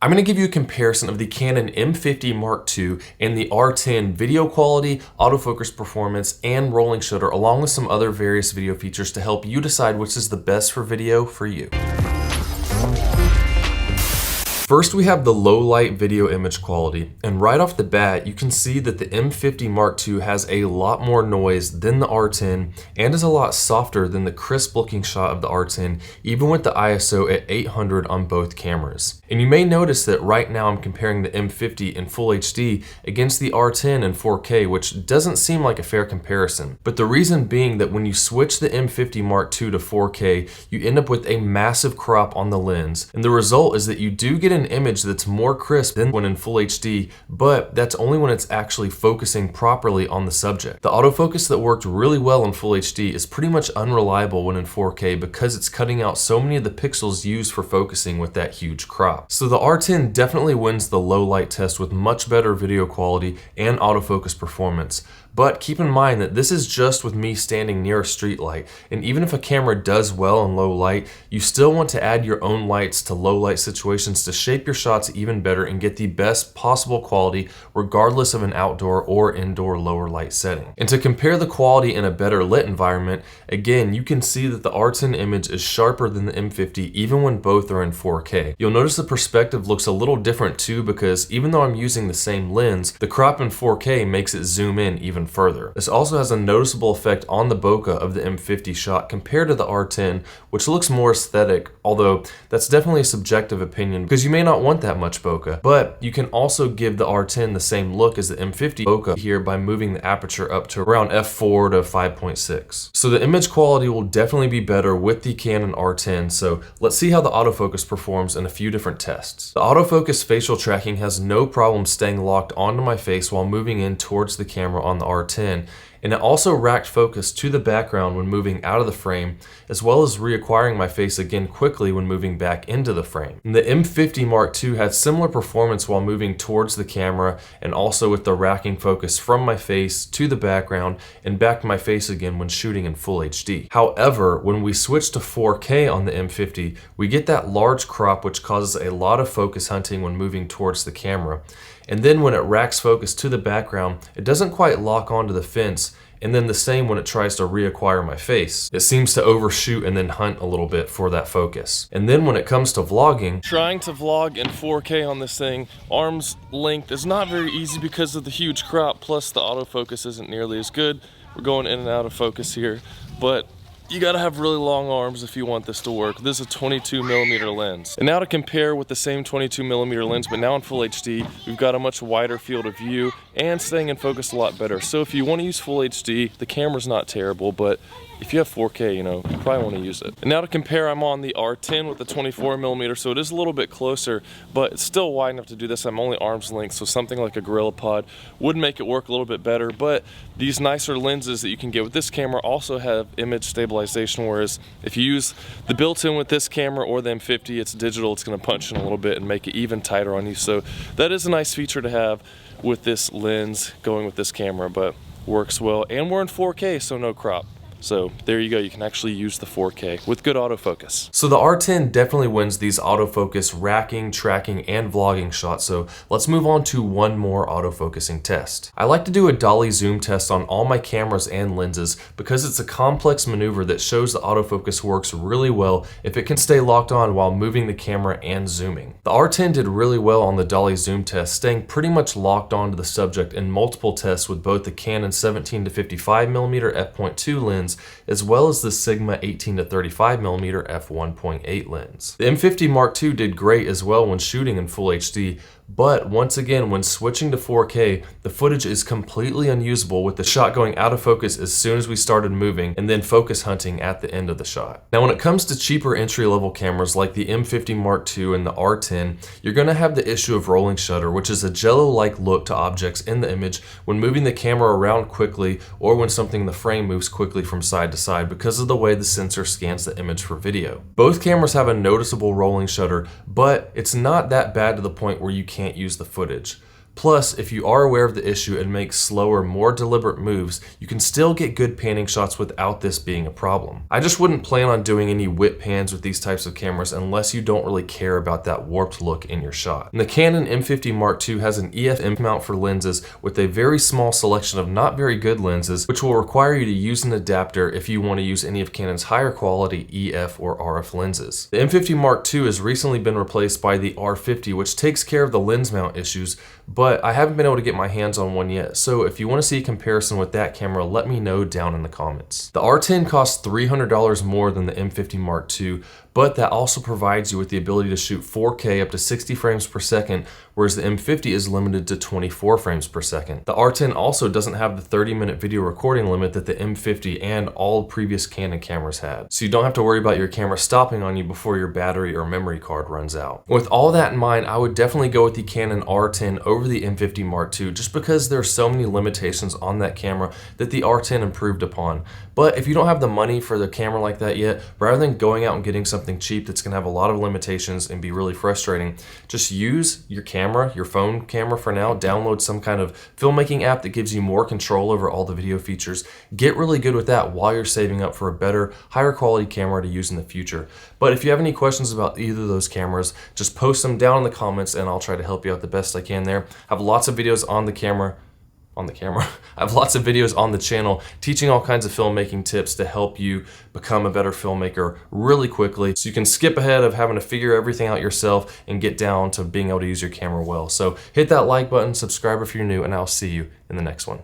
I'm going to give you a comparison of the Canon M50 Mark II and the R10 video quality, autofocus performance, and rolling shutter, along with some other various video features to help you decide which is the best for video for you. First, we have the low light video image quality, and right off the bat, you can see that the M50 Mark II has a lot more noise than the R10 and is a lot softer than the crisp looking shot of the R10, even with the ISO at 800 on both cameras. And you may notice that right now I'm comparing the M50 in Full HD against the R10 in 4K, which doesn't seem like a fair comparison. But the reason being that when you switch the M50 Mark II to 4K, you end up with a massive crop on the lens, and the result is that you do get an image that's more crisp than when in Full HD, but that's only when it's actually focusing properly on the subject. The autofocus that worked really well in Full HD is pretty much unreliable when in 4K because it's cutting out so many of the pixels used for focusing with that huge crop. So the R10 definitely wins the low light test with much better video quality and autofocus performance. But keep in mind that this is just with me standing near a street light, and even if a camera does well in low light, you still want to add your own lights to low light situations to shape your shots even better and get the best possible quality regardless of an outdoor or indoor lower light setting. And to compare the quality in a better lit environment, again, you can see that the R10 image is sharper than the M50 even when both are in 4K. You'll notice the perspective looks a little different too, because even though I'm using the same lens, the crop in 4K makes it zoom in even further. This also has a noticeable effect on the bokeh of the M50 shot compared to the R10, which looks more aesthetic, although that's definitely a subjective opinion because you may not want that much bokeh. But you can also give the R10 the same look as the M50 bokeh here by moving the aperture up to around f4 to 5.6. So the image quality will definitely be better with the Canon R10, so let's see how the autofocus performs in a few different tests. The autofocus facial tracking has no problem staying locked onto my face while moving in towards the camera on the R10, and it also racked focus to the background when moving out of the frame, as well as reacquiring my face again quickly when moving back into the frame. And the M50 Mark II had similar performance while moving towards the camera, and also with the racking focus from my face to the background and back to my face again when shooting in Full HD. However, when we switch to 4K on the M50, we get that large crop which causes a lot of focus hunting when moving towards the camera. And then when it racks focus to the background, it doesn't quite lock onto the fence, and then the same when it tries to reacquire my face. It seems to overshoot and then hunt a little bit for that focus. And then when it comes to vlogging, trying to vlog in 4K on this thing, arm's length is not very easy because of the huge crop, plus the autofocus isn't nearly as good. We're going in and out of focus here, but you gotta have really long arms if you want this to work. This is a 22mm lens. And now to compare with the same 22mm lens, but now in Full HD, we've got a much wider field of view and staying in focus a lot better. So if you wanna use Full HD, the camera's not terrible, but if you have 4K, you probably wanna use it. And now to compare, I'm on the R10 with the 24mm, so it is a little bit closer, but it's still wide enough to do this. I'm only arm's length, so something like a GorillaPod would make it work a little bit better, but these nicer lenses that you can get with this camera also have image stabilization, whereas if you use the built-in with this camera or the M50, it's digital, it's gonna punch in a little bit and make it even tighter on you. So that is a nice feature to have with this lens going with this camera, but works well. And we're in 4K, so no crop. So there you go, you can actually use the 4K with good autofocus. So the R10 definitely wins these autofocus racking, tracking, and vlogging shots, so let's move on to one more autofocusing test. I like to do a dolly zoom test on all my cameras and lenses because it's a complex maneuver that shows the autofocus works really well if it can stay locked on while moving the camera and zooming. The R10 did really well on the dolly zoom test, staying pretty much locked onto the subject in multiple tests with both the Canon 17 to 55mm f.2 lens as well as the Sigma 18 to 35mm f1.8 lens. The M50 Mark II did great as well when shooting in Full HD, but once again, when switching to 4K, the footage is completely unusable with the shot going out of focus as soon as we started moving and then focus hunting at the end of the shot. Now when it comes to cheaper entry-level cameras like the M50 Mark II and the R10, you're going to have the issue of rolling shutter, which is a jello-like look to objects in the image when moving the camera around quickly or when something in the frame moves quickly from side to side because of the way the sensor scans the image for video. Both cameras have a noticeable rolling shutter, but it's not that bad to the point where you can't use the footage. Plus, if you are aware of the issue and make slower, more deliberate moves, you can still get good panning shots without this being a problem. I just wouldn't plan on doing any whip pans with these types of cameras unless you don't really care about that warped look in your shot. And the Canon M50 Mark II has an EF mount for lenses with a very small selection of not very good lenses, which will require you to use an adapter if you want to use any of Canon's higher quality EF or RF lenses. The M50 Mark II has recently been replaced by the R50, which takes care of the lens mount issues, but I haven't been able to get my hands on one yet, so if you want to see a comparison with that camera, let me know down in the comments. The R10 costs $300 more than the M50 Mark II, but that also provides you with the ability to shoot 4K up to 60 frames per second, whereas the M50 is limited to 24 frames per second. The R10 also doesn't have the 30-minute video recording limit that the M50 and all previous Canon cameras had, so you don't have to worry about your camera stopping on you before your battery or memory card runs out. With all that in mind, I would definitely go with the Canon R10 over the M50 Mark II, just because there are so many limitations on that camera that the R10 improved upon. But if you don't have the money for the camera like that yet, rather than going out and getting something cheap that's going to have a lot of limitations and be really frustrating, just use your camera, your phone camera for now. Download some kind of filmmaking app that gives you more control over all the video features. Get really good with that while you're saving up for a better, higher quality camera to use in the future. But if you have any questions about either of those cameras, just post them down in the comments and I'll try to help you out the best I can there. I have lots of videos on the camera. I have lots of videos on the channel teaching all kinds of filmmaking tips to help you become a better filmmaker really quickly, so you can skip ahead of having to figure everything out yourself and get down to being able to use your camera well. So hit that like button, subscribe if you're new, and I'll see you in the next one.